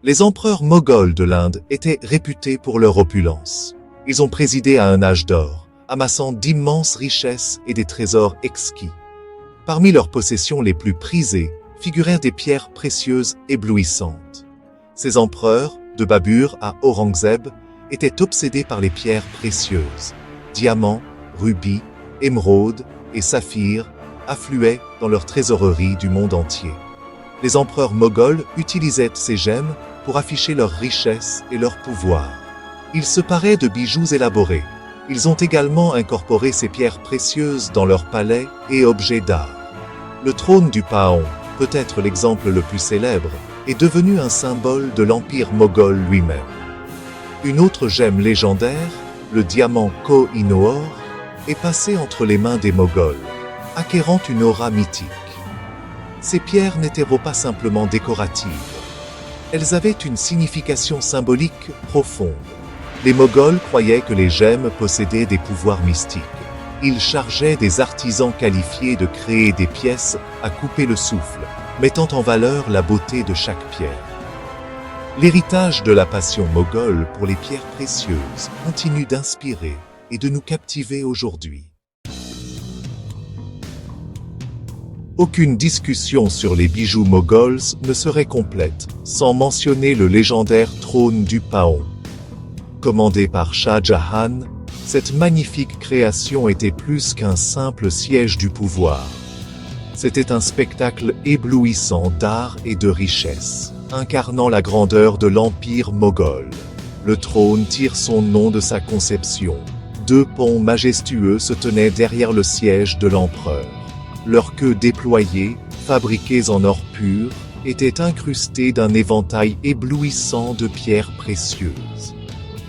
Les empereurs moghols de l'Inde étaient réputés pour leur opulence. Ils ont présidé à un âge d'or, amassant d'immenses richesses et des trésors exquis. Parmi leurs possessions les plus prisées figurèrent des pierres précieuses éblouissantes. Ces empereurs, de Babur à Aurangzeb, étaient obsédés par les pierres précieuses. Diamants, rubis, émeraudes et saphirs affluaient dans leurs trésoreries du monde entier. Les empereurs moghols utilisaient ces gemmes pour afficher leur richesse et leur pouvoir. Ils se paraient de bijoux élaborés. Ils ont également incorporé ces pierres précieuses dans leurs palais et objets d'art. Le trône du Paon, peut-être l'exemple le plus célèbre, est devenu un symbole de l'empire moghol lui-même. Une autre gemme légendaire, le diamant Koh-i-Noor, est passée entre les mains des Moghols, acquérant une aura mythique. Ces pierres n'étaient pas simplement décoratives. Elles avaient une signification symbolique profonde. Les Moghols croyaient que les gemmes possédaient des pouvoirs mystiques. Ils chargeaient des artisans qualifiés de créer des pièces à couper le souffle, mettant en valeur la beauté de chaque pierre. L'héritage de la passion moghole pour les pierres précieuses continue d'inspirer et de nous captiver aujourd'hui. Aucune discussion sur les bijoux moghols ne serait complète sans mentionner le légendaire trône du Paon. Commandé par Shah Jahan, cette magnifique création était plus qu'un simple siège du pouvoir. C'était un spectacle éblouissant d'art et de richesse, incarnant la grandeur de l'empire moghol. Le trône tire son nom de sa conception. 2 ponts majestueux se tenaient derrière le siège de l'empereur. Leurs queues déployées, fabriquées en or pur, étaient incrustées d'un éventail éblouissant de pierres précieuses.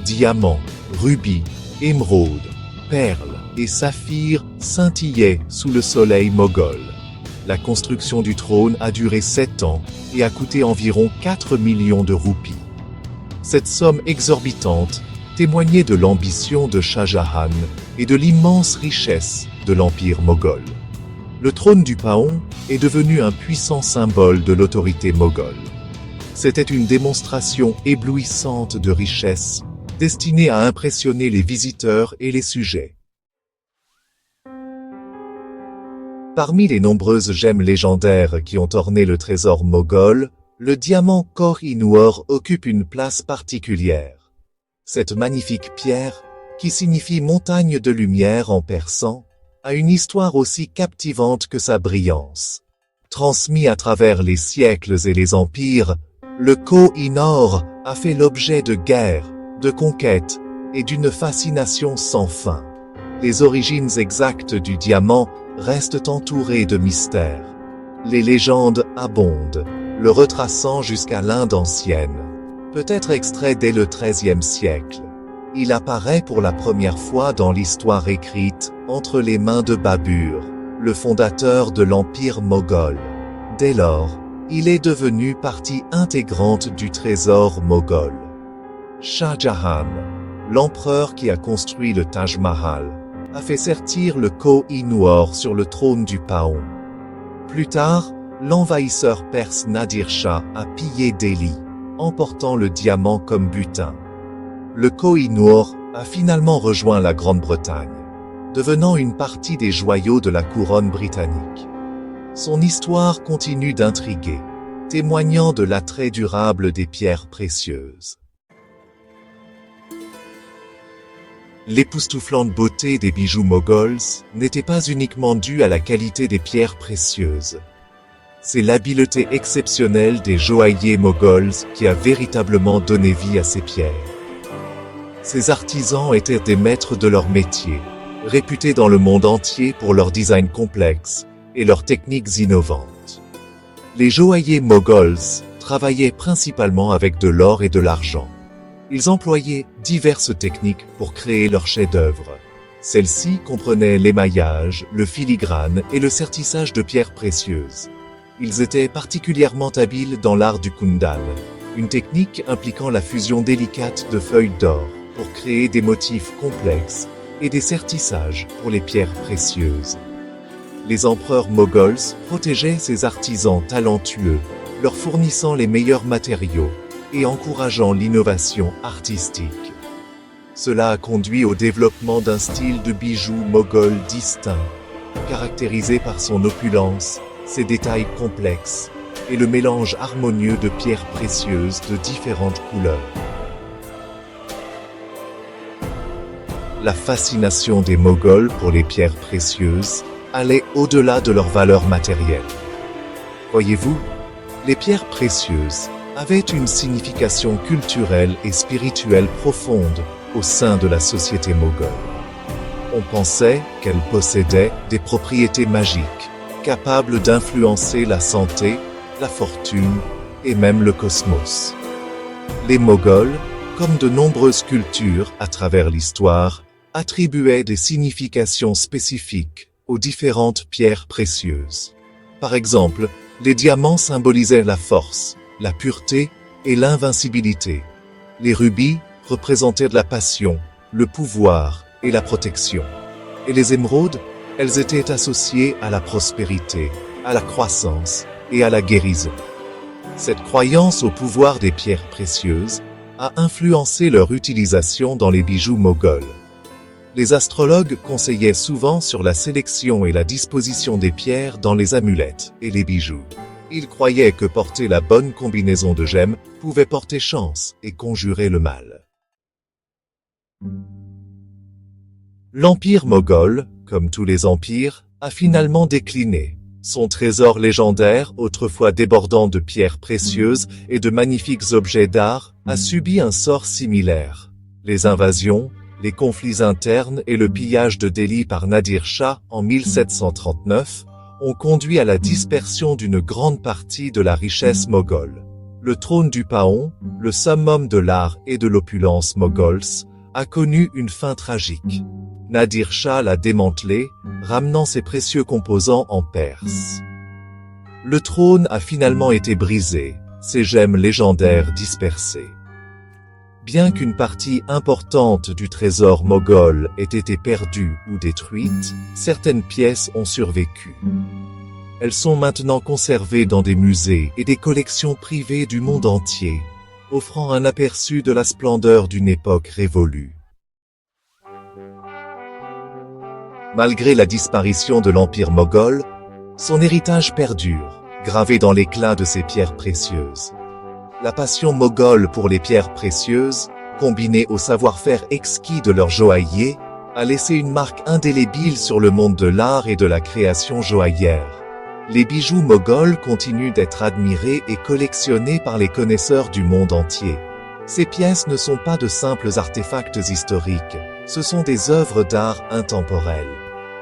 Diamants, rubis, émeraudes, perles et saphirs scintillaient sous le soleil moghol. La construction du trône a duré 7 ans et a coûté environ 4 millions de roupies. Cette somme exorbitante témoignait de l'ambition de Shah Jahan et de l'immense richesse de l'empire moghol. Le trône du Paon est devenu un puissant symbole de l'autorité moghole. C'était une démonstration éblouissante de richesse, destinée à impressionner les visiteurs et les sujets. Parmi les nombreuses gemmes légendaires qui ont orné le trésor moghol, le diamant Koh-i-Noor occupe une place particulière. Cette magnifique pierre, qui signifie montagne de lumière en persan, a une histoire aussi captivante que sa brillance. Transmis à travers les siècles et les empires, le Koh-i-Noor a fait l'objet de guerres, de conquêtes et d'une fascination sans fin. Les origines exactes du diamant restent entourées de mystères. Les légendes abondent, le retraçant jusqu'à l'Inde ancienne. Peut-être extrait dès le XIIIe siècle. Il apparaît pour la première fois dans l'histoire écrite entre les mains de Babur, le fondateur de l'empire moghol. Dès lors, il est devenu partie intégrante du trésor moghol. Shah Jahan, l'empereur qui a construit le Taj Mahal, a fait sertir le Koh-i-Noor sur le trône du Paon. Plus tard, l'envahisseur perse Nadir Shah a pillé Delhi, emportant le diamant comme butin. Le Koh-i-Noor a finalement rejoint la Grande-Bretagne, devenant une partie des joyaux de la couronne britannique. Son histoire continue d'intriguer, témoignant de l'attrait durable des pierres précieuses. L'époustouflante beauté des bijoux moghols n'était pas uniquement due à la qualité des pierres précieuses. C'est l'habileté exceptionnelle des joailliers moghols qui a véritablement donné vie à ces pierres. Ces artisans étaient des maîtres de leur métier, réputés dans le monde entier pour leur design complexe et leurs techniques innovantes. Les joailliers moghols travaillaient principalement avec de l'or et de l'argent. Ils employaient diverses techniques pour créer leurs chefs-d'œuvre. Celles-ci comprenaient l'émaillage, le filigrane et le sertissage de pierres précieuses. Ils étaient particulièrement habiles dans l'art du kundal, une technique impliquant la fusion délicate de feuilles d'or pour créer des motifs complexes et des sertissages pour les pierres précieuses. Les empereurs moghols protégeaient ces artisans talentueux, leur fournissant les meilleurs matériaux et encourageant l'innovation artistique. Cela a conduit au développement d'un style de bijoux moghol distinct, caractérisé par son opulence, ses détails complexes et le mélange harmonieux de pierres précieuses de différentes couleurs. La fascination des Moghols pour les pierres précieuses allait au-delà de leur valeur matérielle. Voyez-vous, les pierres précieuses avaient une signification culturelle et spirituelle profonde au sein de la société moghole. On pensait qu'elles possédaient des propriétés magiques, capables d'influencer la santé, la fortune et même le cosmos. Les Moghols, comme de nombreuses cultures à travers l'histoire, attribuaient des significations spécifiques aux différentes pierres précieuses. Par exemple, les diamants symbolisaient la force, la pureté et l'invincibilité. Les rubis représentaient la passion, le pouvoir et la protection. Et les émeraudes, elles étaient associées à la prospérité, à la croissance et à la guérison. Cette croyance au pouvoir des pierres précieuses a influencé leur utilisation dans les bijoux moghols. Les astrologues conseillaient souvent sur la sélection et la disposition des pierres dans les amulettes et les bijoux. Ils croyaient que porter la bonne combinaison de gemmes pouvait porter chance et conjurer le mal. L'empire moghol, comme tous les empires, a finalement décliné. Son trésor légendaire, autrefois débordant de pierres précieuses et de magnifiques objets d'art, a subi un sort similaire. Les invasions, les conflits internes et le pillage de Delhi par Nadir Shah en 1739 ont conduit à la dispersion d'une grande partie de la richesse moghole. Le trône du Paon, le summum de l'art et de l'opulence moghols, a connu une fin tragique. Nadir Shah l'a démantelé, ramenant ses précieux composants en Perse. Le trône a finalement été brisé, ses gemmes légendaires dispersées. Bien qu'une partie importante du trésor moghol ait été perdue ou détruite, certaines pièces ont survécu. Elles sont maintenant conservées dans des musées et des collections privées du monde entier, offrant un aperçu de la splendeur d'une époque révolue. Malgré la disparition de l'empire moghol, son héritage perdure, gravé dans l'éclat de ses pierres précieuses. La passion moghole pour les pierres précieuses, combinée au savoir-faire exquis de leurs joailliers, a laissé une marque indélébile sur le monde de l'art et de la création joaillière. Les bijoux moghols continuent d'être admirés et collectionnés par les connaisseurs du monde entier. Ces pièces ne sont pas de simples artefacts historiques, ce sont des œuvres d'art intemporelles.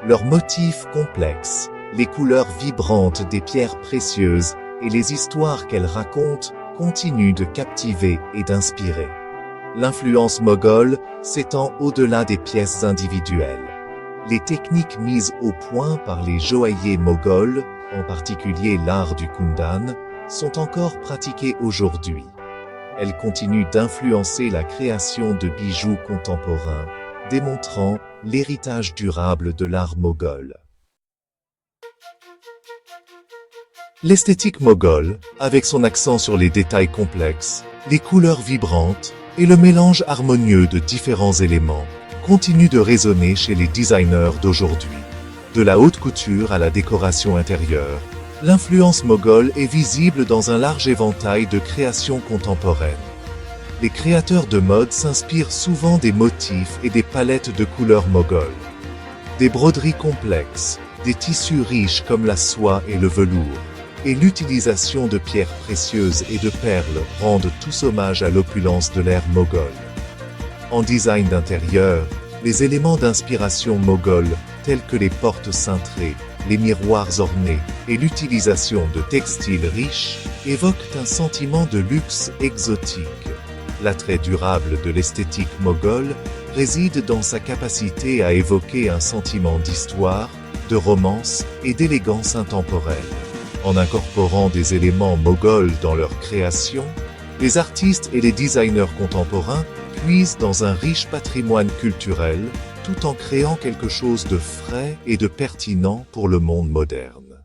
Leurs motifs complexes, les couleurs vibrantes des pierres précieuses et les histoires qu'elles racontent continuent de captiver et d'inspirer. L'influence moghole s'étend au-delà des pièces individuelles. Les techniques mises au point par les joailliers moghols, en particulier l'art du kundan, sont encore pratiquées aujourd'hui. Elles continuent d'influencer la création de bijoux contemporains, démontrant l'héritage durable de l'art moghol. L'esthétique moghole, avec son accent sur les détails complexes, les couleurs vibrantes et le mélange harmonieux de différents éléments, continue de résonner chez les designers d'aujourd'hui. De la haute couture à la décoration intérieure, l'influence moghole est visible dans un large éventail de créations contemporaines. Les créateurs de mode s'inspirent souvent des motifs et des palettes de couleurs mogholes. Des broderies complexes, des tissus riches comme la soie et le velours, et l'utilisation de pierres précieuses et de perles rendent tous hommage à l'opulence de l'ère moghole. En design d'intérieur, les éléments d'inspiration moghole, tels que les portes cintrées, les miroirs ornés et l'utilisation de textiles riches, évoquent un sentiment de luxe exotique. L'attrait durable de l'esthétique moghole réside dans sa capacité à évoquer un sentiment d'histoire, de romance et d'élégance intemporelle. En incorporant des éléments moghols dans leur création, les artistes et les designers contemporains puisent dans un riche patrimoine culturel, tout en créant quelque chose de frais et de pertinent pour le monde moderne.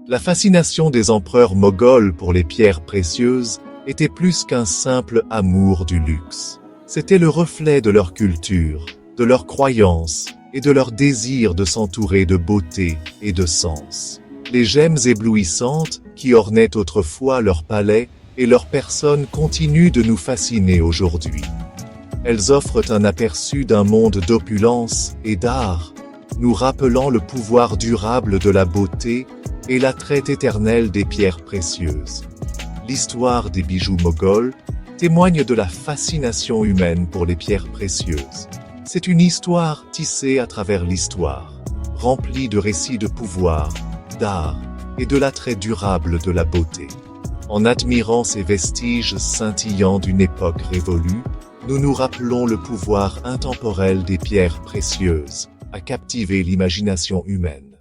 La fascination des empereurs moghols pour les pierres précieuses était plus qu'un simple amour du luxe. C'était le reflet de leur culture, de leurs croyances et de leur désir de s'entourer de beauté et de sens. Les gemmes éblouissantes qui ornaient autrefois leur palais et leur personne continuent de nous fasciner aujourd'hui. Elles offrent un aperçu d'un monde d'opulence et d'art, nous rappelant le pouvoir durable de la beauté et l'attrait éternel des pierres précieuses. L'histoire des bijoux moghols témoigne de la fascination humaine pour les pierres précieuses. C'est une histoire tissée à travers l'histoire, remplie de récits de pouvoir, d'art et de l'attrait durable de la beauté. En admirant ces vestiges scintillants d'une époque révolue, nous nous rappelons le pouvoir intemporel des pierres précieuses à captiver l'imagination humaine.